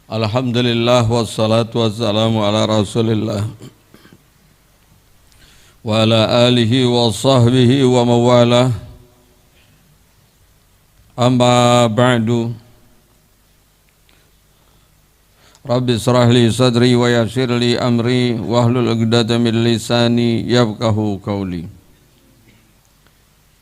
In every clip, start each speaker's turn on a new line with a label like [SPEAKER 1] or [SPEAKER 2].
[SPEAKER 1] Alhamdulillah wassalatu wassalamu ala Rasulillah wa ala alihi wa sahbihi wa mawalah. Amma ba'du. Rabbi israh li sadri wa yassir li amri wahlul 'uqdatam min lisani yafqahu qawli.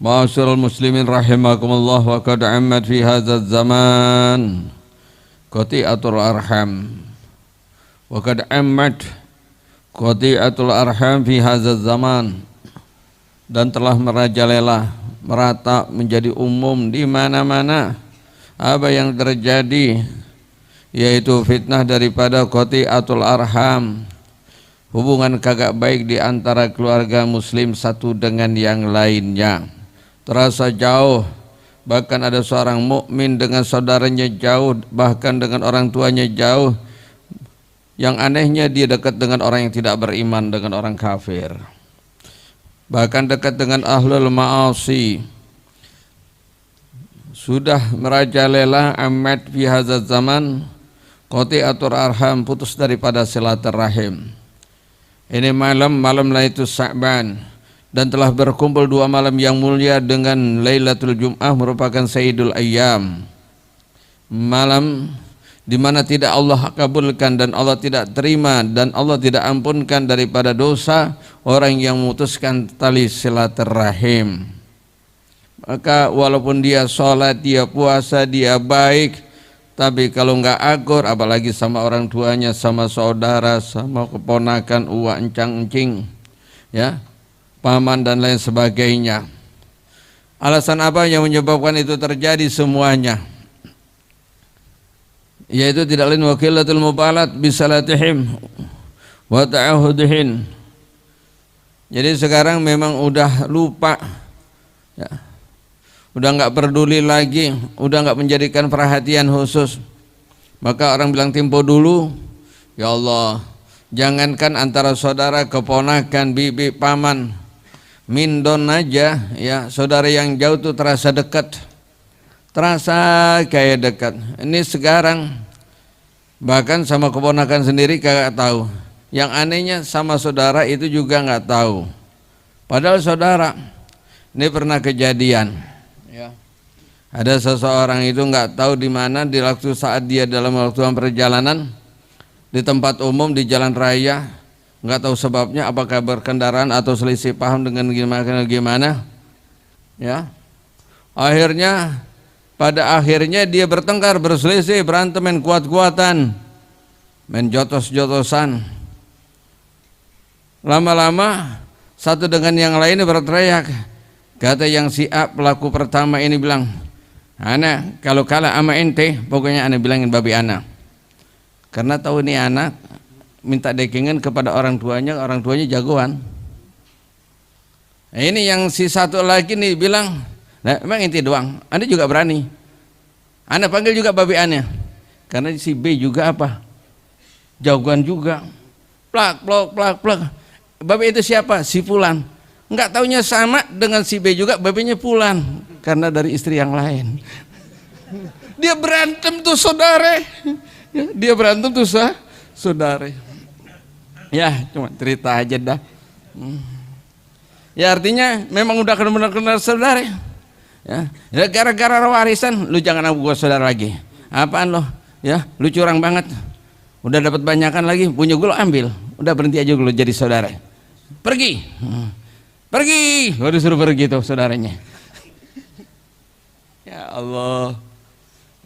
[SPEAKER 1] Ma'asyiral muslimin rahimakumullah, wa qad ammat fi hadzal zaman qati'atul arham. Wa qad ammat qati'atul arham fi hadzal zaman, dan telah merajalela, merata menjadi umum di mana-mana apa yang terjadi, yaitu fitnah daripada qati'atul arham, hubungan kagak baik di antara keluarga muslim satu dengan yang lainnya. Terasa jauh, bahkan ada seorang mukmin dengan saudaranya jauh, bahkan dengan orang tuanya jauh. Yang anehnya dia dekat dengan orang yang tidak beriman, dengan orang kafir, bahkan dekat dengan ahlul ma'asi. Sudah merajalela amat fi hadzal zaman qati'atul arham, putus daripada silaturahim. Ini malam Lailatul Sya'ban, dan telah berkumpul dua malam yang mulia dengan Lailatul Jum'ah, merupakan Sayyidul Ayyam, malam di mana tidak Allah kabulkan dan Allah tidak terima dan Allah tidak ampunkan daripada dosa orang yang memutuskan tali silaturahim. Maka walaupun dia sholat, dia puasa, dia baik, tapi kalau enggak akur, apalagi sama orang tuanya, sama saudara, sama keponakan, uwa, encang-encing, ya, paman dan lain sebagainya. Alasan apa yang menyebabkan itu terjadi semuanya? Yaitu tidak lain wa qillatul mubalat bisalatihim wa ta'ahudihin. Jadi sekarang memang udah lupa, ya, udah enggak peduli lagi, udah enggak menjadikan perhatian khusus. Maka orang bilang tempo dulu, ya Allah, jangankan antara saudara, keponakan, bibi, paman, mindon aja, ya, saudara yang jauh tuh terasa dekat, terasa kayak dekat. Ini sekarang bahkan sama keponakan sendiri kagak tahu. Yang anehnya sama saudara itu juga nggak tahu. Padahal saudara, ini pernah kejadian, ya. Ada seseorang itu nggak tahu di mana di waktu saat dia dalam waktu perjalanan di tempat umum di jalan raya, nggak tahu sebabnya, apakah berkendaraan atau selisih paham dengan gimana, ya. Pada akhirnya dia bertengkar, berselisih, berantem, main kuat-kuatan, main jotos-jotosan. Lama-lama satu dengan yang lainnya berteriak. Kata yang si A, pelaku pertama ini bilang, "Ana kalau kalah ama ente, pokoknya ana bilangin babi ana." Karena tahu ini anak minta dekingan kepada orang tuanya jagoan. Nah, ini yang si satu lagi nih bilang, "Nah, emang inti doang, Anda juga berani. Anda panggil juga babi Anda." Karena si B juga apa? Jagoan juga. Plak, plak, plak, plak. Babi itu siapa? Si Fulan. Enggak taunya sama dengan si B juga, babinya Fulan. Karena dari istri yang lain. Dia berantem tuh saudara. Dia berantem tuh saudara. Ya, cuma cerita aja dah. Ya, artinya memang udah benar-benar saudara. Ya, gara-gara warisan lu jangan aku gua saudara lagi. Apaan lo? Ya, lu curang banget. Udah dapat banyakan lagi, punya gue lo ambil. Udah berhenti aja lu jadi saudara. Pergi. Pergi. Gua disuruh pergi tuh saudaranya. Ya Allah.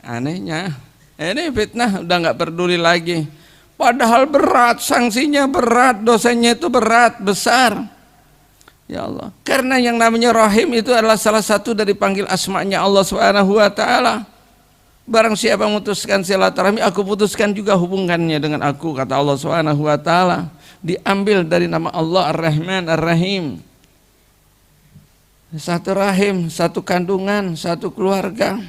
[SPEAKER 1] Anehnya, ini fitnah udah enggak peduli lagi. Padahal berat, sanksinya berat, dosanya itu berat, besar. Ya Allah, karena yang namanya Rahim itu adalah salah satu dari panggil asma'nya Allah Subhanahu wa taala. Barang siapa memutuskan silaturahmi, aku putuskan juga hubungannya dengan aku, kata Allah Subhanahu wa taala. Diambil dari nama Allah Ar-Rahman Ar-Rahim. Satu rahim, satu kandungan, satu keluarga.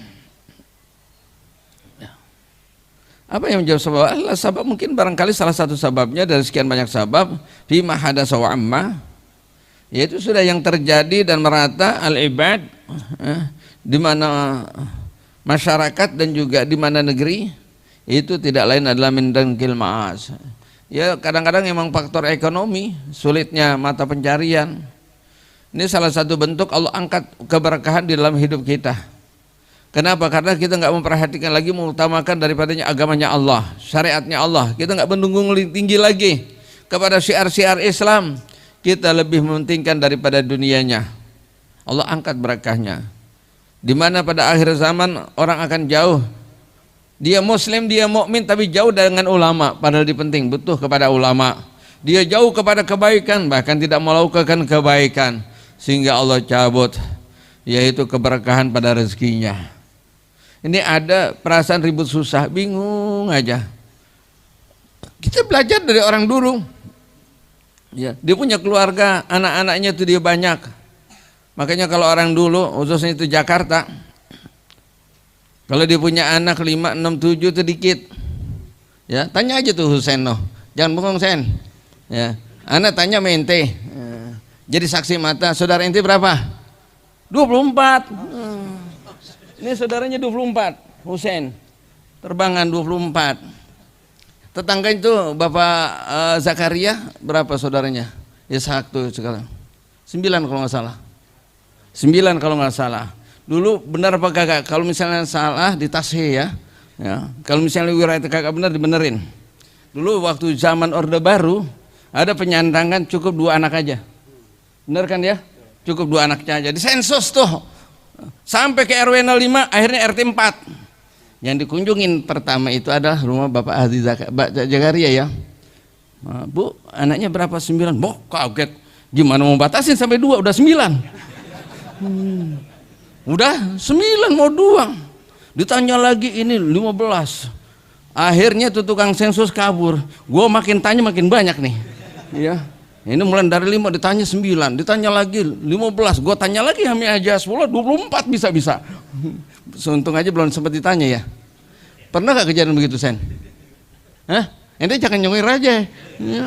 [SPEAKER 1] Apa yang menjawab sebab? Allah sabab, mungkin barangkali salah satu sebabnya dari sekian banyak sebab, fima hadasa wa amma, yaitu sudah yang terjadi dan merata al-ibad, di mana masyarakat dan juga di mana negeri itu tidak lain adalah min dankil ma'as. Ya kadang-kadang memang faktor ekonomi, sulitnya mata pencarian. Ini salah satu bentuk Allah angkat keberkahan di dalam hidup kita. Kenapa? Karena kita nggak memperhatikan lagi, mengutamakan daripadanya agamanya Allah, syariatnya Allah. Kita nggak mendunggung tinggi lagi kepada syiar-syiar Islam. Kita lebih mementingkan daripada dunianya. Allah angkat berkahnya. Di mana pada akhir zaman orang akan jauh. Dia muslim, dia mukmin, tapi jauh dengan ulama, padahal dipenting butuh kepada ulama. Dia jauh kepada kebaikan, bahkan tidak melakukan kebaikan, sehingga Allah cabut yaitu keberkahan pada rezekinya. Ini ada perasaan ribut susah, bingung aja. Kita belajar dari orang dulu. Ya, dia punya keluarga, anak-anaknya itu dia banyak. Makanya kalau orang dulu, khususnya itu Jakarta, kalau dia punya anak 5, 6, 7 itu dikit. Ya, tanya aja tuh Husain noh. Jangan bengong Sen. Ya, anak tanya sama ente. Jadi saksi mata, saudara ente berapa? 24. Ini saudaranya 24, Husain. Terbangan 24. Tetangga itu Bapak Zakaria, berapa saudaranya? Ishak tuh sekarang. 9 kalau nggak salah. 9 kalau nggak salah. Dulu benar apa kagak? Kalau misalnya salah ditashih ya. Kalau misalnya wilayah kagak benar dibenerin. Dulu waktu zaman Orde Baru ada penyandangan cukup 2 anak aja. Benar kan ya? Cukup 2 anaknya aja. Disensus tuh. Sampai ke RW 05 akhirnya RT 4. Yang dikunjungin pertama itu adalah rumah Bapak Aziz Zakaria ya. Bu, anaknya berapa? 9. Boh, kaget. Gimana mau batasin sampai 2? Udah 9. Udah 9 mau 2. Ditanya lagi ini 15. Akhirnya tuh tukang sensus kabur. Gua makin tanya makin banyak nih. Ya. Ini mulai dari 5 ditanya 9, ditanya lagi 15. Gua tanya lagi kami aja 10, 24 bisa-bisa. Untung aja belum sempat ditanya ya. Pernah gak kejadian begitu Sen? Hah? Ente jangan nyengir aja. Ya.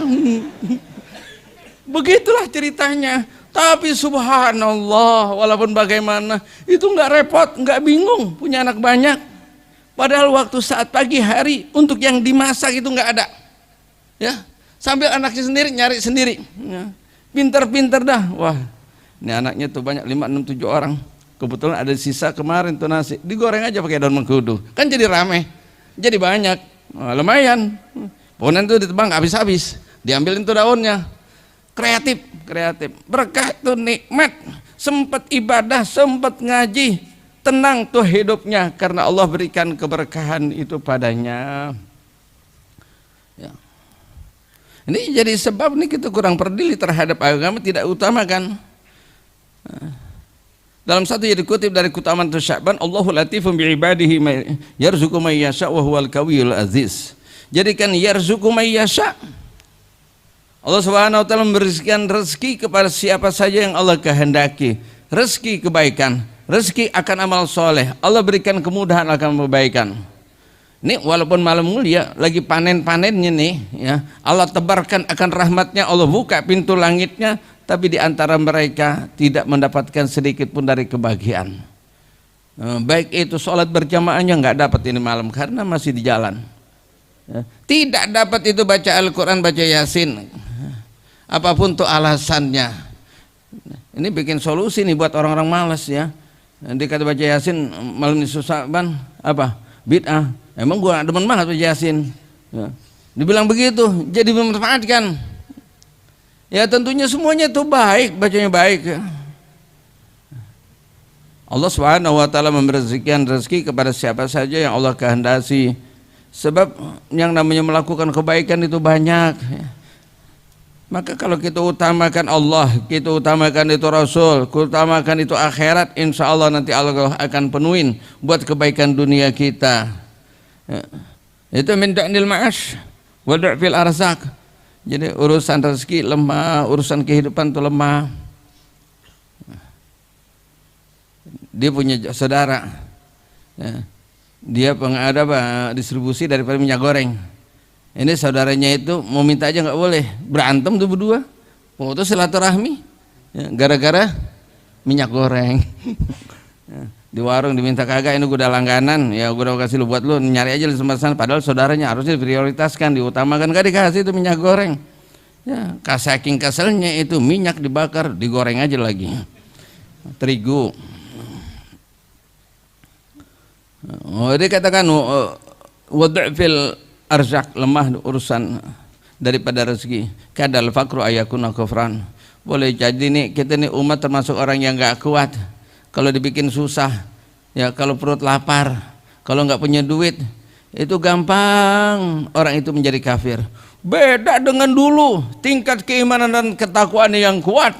[SPEAKER 1] Begitulah ceritanya. Tapi subhanallah, walaupun bagaimana, itu nggak repot, nggak bingung, punya anak banyak. Padahal waktu saat pagi hari untuk yang dimasak itu nggak ada. Ya, sambil anaknya sendiri nyari sendiri. Ya. Pinter-pinter dah. Wah, ini anaknya tuh banyak 5, 6, 7 orang. Kebetulan ada sisa kemarin tuh nasi, digoreng aja pakai daun mengkudu. Kan jadi rame, jadi banyak. Wah, lumayan. Pohonan tuh ditebang habis-habis, diambilin tuh daunnya. Kreatif, berkah tuh nikmat, sempat ibadah, sempat ngaji, tenang tuh hidupnya karena Allah berikan keberkahan itu padanya. Ya. Ini jadi sebab nih kita kurang peduli terhadap agama, tidak utamakan. Dalam satu yang dikutip dari Kutaman Sya'ban, Allahu latifun bi'ibadihi yarzuqu may yasha' wa huwal qawiyul aziz. Jadikan yarzuqu may yasha', Allah Subhanahu wa taala memberikan rezeki kepada siapa saja yang Allah kehendaki. Rezeki kebaikan, rezeki akan amal soleh. Allah berikan kemudahan akan kebaikan. Ini walaupun malam mulia lagi panen-panennya nih ya, Allah tebarkan akan rahmatnya, Allah buka pintu langitnya, tapi di antara mereka tidak mendapatkan sedikit pun dari kebahagiaan. Baik itu sholat berjamaahnya nggak dapat ini malam karena masih di jalan. Tidak dapat itu baca Al-Quran, baca Yasin. Apapun tuh alasannya. Ini bikin solusi nih buat orang-orang malas ya. Nanti kata baca Yasin malam ini susah ban apa? Bid'ah. Emang gua demen banget baca Yasin. Ya. Dibilang begitu, jadi memanfaatkan. Ya tentunya semuanya itu baik, bacanya baik. Ya. Allah Subhanahu wa taala memberikan rezeki kepada siapa saja yang Allah kehendaki. Sebab yang namanya melakukan kebaikan itu banyak. Ya. Maka kalau kita utamakan Allah, kita utamakan itu Rasul, kita utamakan itu akhirat, insya Allah nanti Allah akan penuhin buat kebaikan dunia kita. Ya. Itu min da'nil ma'ash wa du'fil arzak. Jadi urusan rezeki lemah, urusan kehidupan itu lemah. Dia punya saudara, ya. Dia pengada distribusi daripada minyak goreng. Ini saudaranya itu mau minta aja nggak boleh, berantem tuh berdua, putus silaturahmi, ya, gara-gara minyak goreng. Ya, di warung diminta kagak, ini gue udah langganan, ya gue udah kasih lu buat lu, nyari aja di tempat sana, padahal saudaranya harusnya diprioritaskan, diutamakan, gak dikasih itu minyak goreng. Ya, saking keselnya itu minyak dibakar, digoreng aja lagi. Terigu. Oh, dia katakan wad'fil arzak, lemah urusan daripada rezeki. Kadal fakru ayakuna kufran. Boleh jadi nih kita nih umat termasuk orang yang enggak kuat. Kalau dibikin susah, ya kalau perut lapar, kalau enggak punya duit, itu gampang orang itu menjadi kafir. Beda dengan dulu, tingkat keimanan dan ketakwaan yang kuat.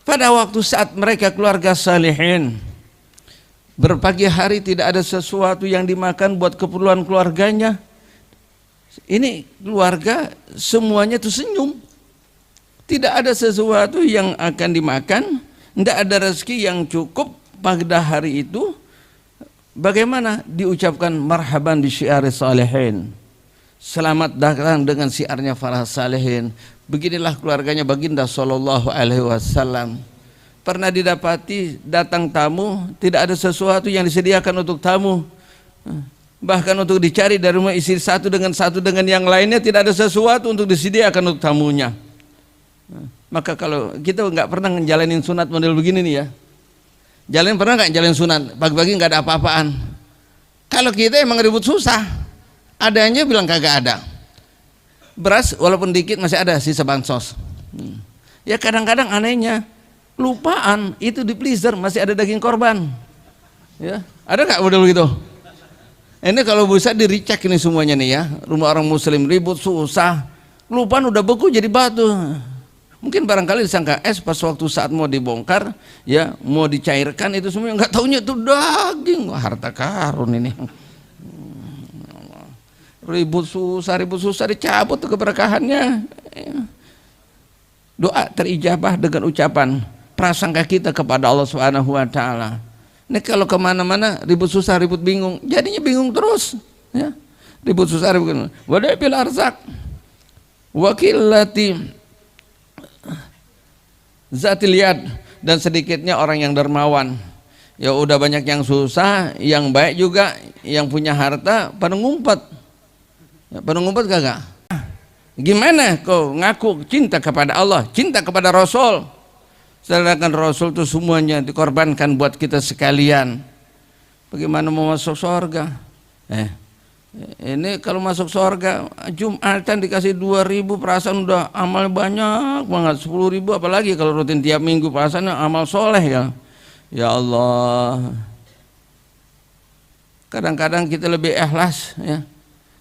[SPEAKER 1] Pada waktu saat mereka keluarga salihin, berpagi hari tidak ada sesuatu yang dimakan buat keperluan keluarganya. Ini keluarga semuanya tuh senyum. Tidak ada sesuatu yang akan dimakan, tidak ada rezeki yang cukup pada hari itu. Bagaimana diucapkan marhaban bi syiari salihin. Selamat datang dengan siarnya para salihin. Beginilah keluarganya baginda sallallahu alaihi wasallam. Pernah didapati datang tamu, tidak ada sesuatu yang disediakan untuk tamu. Bahkan untuk dicari dari rumah istri satu dengan yang lainnya, tidak ada sesuatu untuk disediakan untuk tamunya. Maka kalau kita nggak pernah ngejalanin sunat model begini nih ya, pernah nggak jalanin sunat pagi-pagi nggak ada apa-apaan? Kalau kita emang ribut susah, adanya bilang kagak ada. Beras walaupun dikit masih ada sisa bansos. Ya kadang-kadang anehnya lupaan itu di freezer masih ada daging korban. Ya ada nggak model gitu? Ini kalau bisa diricek ini semuanya nih ya, rumah orang muslim ribut susah, lupaan udah beku jadi batu. Mungkin barangkali disangka es, pas waktu saat mau dibongkar, ya mau dicairkan itu semua, nggak taunya itu daging. Wah, harta karun ini. Ribut susah dicabut tuh keberkahannya. Doa terijabah dengan ucapan prasangka kita kepada Allah Subhanahu wa taala. Ini kalau kemana-mana ribut susah, ribut bingung, jadinya bingung terus. Ya. Ribut susah, ribut bingung. Wada'bil arzak wakillati zatil yad, dan sedikitnya orang yang dermawan. Ya udah banyak yang susah, yang baik juga, yang punya harta pada ngumpet. Ya, pada ngumpet kagak? Gimana kau ngaku cinta kepada Allah, cinta kepada Rasul, sedangkan Rasul itu semuanya dikorbankan buat kita sekalian. Bagaimana mau masuk surga? Ini kalau masuk surga Jumatan dikasih 2.000, perasaan udah amal banyak banget. 10.000 apalagi kalau rutin tiap minggu, perasaannya amal soleh ya. Ya Allah, kadang-kadang kita lebih ikhlas ya.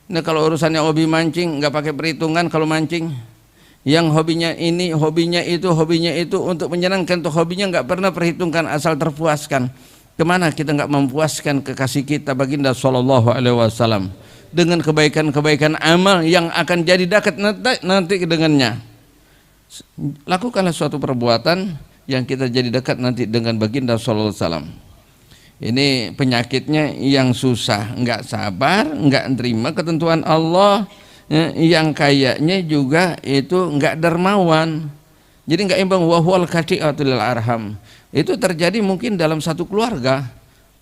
[SPEAKER 1] Ini kalau urusannya hobi mancing nggak pakai perhitungan. Kalau mancing yang hobinya ini, hobinya itu untuk menyenangkan, tuh hobinya nggak pernah perhitungkan, asal terpuaskan. Kemana kita nggak mempuaskan kekasih kita baginda sallallahu alaihi wasallam dengan kebaikan-kebaikan amal yang akan jadi dekat nanti dengannya. Lakukanlah suatu perbuatan yang kita jadi dekat nanti dengan baginda sallallahu alaihi wasallam. Ini penyakitnya yang susah, nggak sabar, nggak terima ketentuan Allah, yang kayaknya juga itu nggak dermawan, jadi nggak imbang. Wahwal kati'atul arham, itu terjadi mungkin dalam satu keluarga.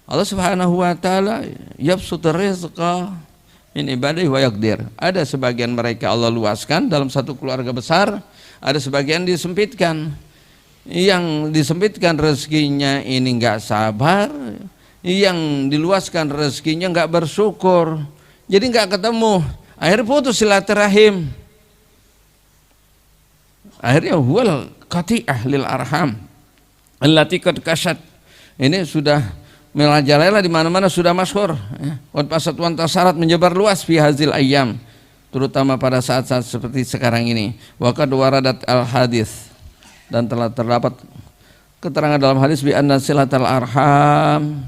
[SPEAKER 1] Allah Subhanahu wa taala yabsutur rizqa min ibadihi wa yaqdir. Ada sebagian mereka Allah luaskan dalam satu keluarga besar, ada sebagian disempitkan. Yang disempitkan rezekinya ini nggak sabar, yang diluaskan rezekinya nggak bersyukur, jadi nggak ketemu, akhirnya putus silaturahim. Akhirnya huwal qati'ah lil arham allati qad kasat. Ini sudah merajalela di mana-mana, sudah masyhur ya. Wa pasatuan tasarat menyebar luas fi hazil ayyam, terutama pada saat-saat seperti sekarang ini. Wa qad waradat al hadis, dan telah terdapat keterangan dalam hadis bi anna silatal arham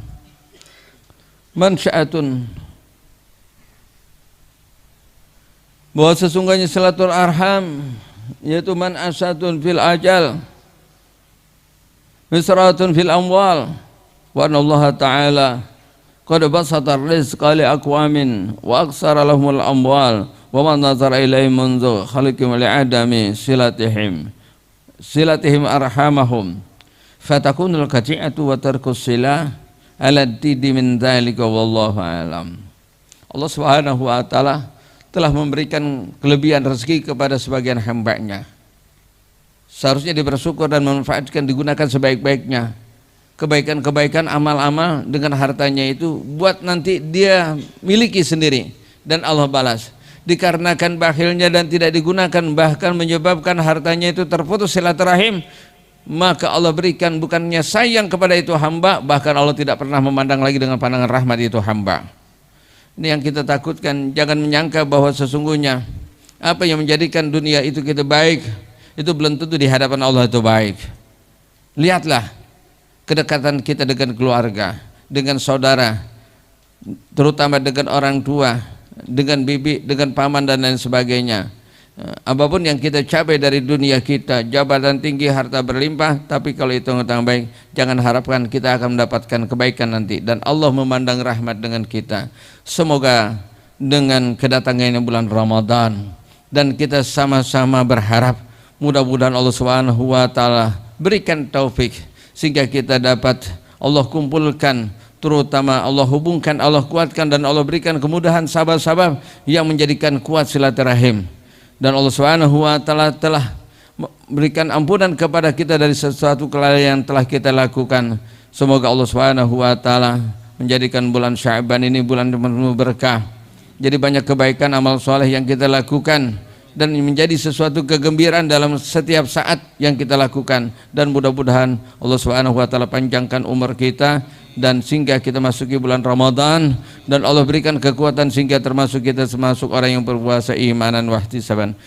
[SPEAKER 1] mansya'atun, bahwa sesungguhnya silatul arham yaitu man'asatun fil ajal, misratun fil amwal, wa anna Allah ta'ala qad basata rizqa li aqwamin wa aksara lahumul amwal wa man nazara ilaihi munzu khaliqim li'adami silatihim arhamahum fatakunul qati'atu wa tarkus silah ala tidi min dzalika wallahu alam. Allah Subhanahu wa taala telah memberikan kelebihan rezeki kepada sebagian hamba-Nya. Seharusnya dia bersyukur dan memanfaatkan, digunakan sebaik-baiknya. Kebaikan-kebaikan, amal-amal dengan hartanya itu buat nanti dia miliki sendiri dan Allah balas. Dikarenakan bakhilnya dan tidak digunakan, bahkan menyebabkan hartanya itu terputus silaturahim, maka Allah berikan bukannya sayang kepada itu hamba, bahkan Allah tidak pernah memandang lagi dengan pandangan rahmat itu hamba. Ini yang kita takutkan. Jangan menyangka bahwa sesungguhnya apa yang menjadikan dunia itu kita baik, itu belum tentu di hadapan Allah itu baik. Lihatlah kedekatan kita dengan keluarga, dengan saudara, terutama dengan orang tua, dengan bibi, dengan paman dan lain sebagainya. Apapun yang kita capai dari dunia kita, jabatan tinggi, harta berlimpah, tapi kalau itu hutang baik, jangan harapkan kita akan mendapatkan kebaikan nanti. Dan Allah memandang rahmat dengan kita. Semoga dengan kedatangannya bulan Ramadan dan kita sama-sama berharap mudah-mudahan Allah Subhanahu wa taala berikan taufik sehingga kita dapat Allah kumpulkan, terutama Allah hubungkan, Allah kuatkan, dan Allah berikan kemudahan sabab-sabab yang menjadikan kuat silaturahim. Dan Allah Subhanahu wa taala telah memberikan ampunan kepada kita dari sesuatu kelalaian yang telah kita lakukan. Semoga Allah Subhanahu wa taala menjadikan bulan Sya'ban ini bulan penuh berkah. Jadi banyak kebaikan amal soleh yang kita lakukan dan menjadi sesuatu kegembiraan dalam setiap saat yang kita lakukan. Dan mudah-mudahan Allah Subhanahu wa taala panjangkan umur kita dan sehingga kita masuki bulan Ramadan dan Allah berikan kekuatan sehingga termasuk kita orang yang berpuasa imanan wa ihtisaban.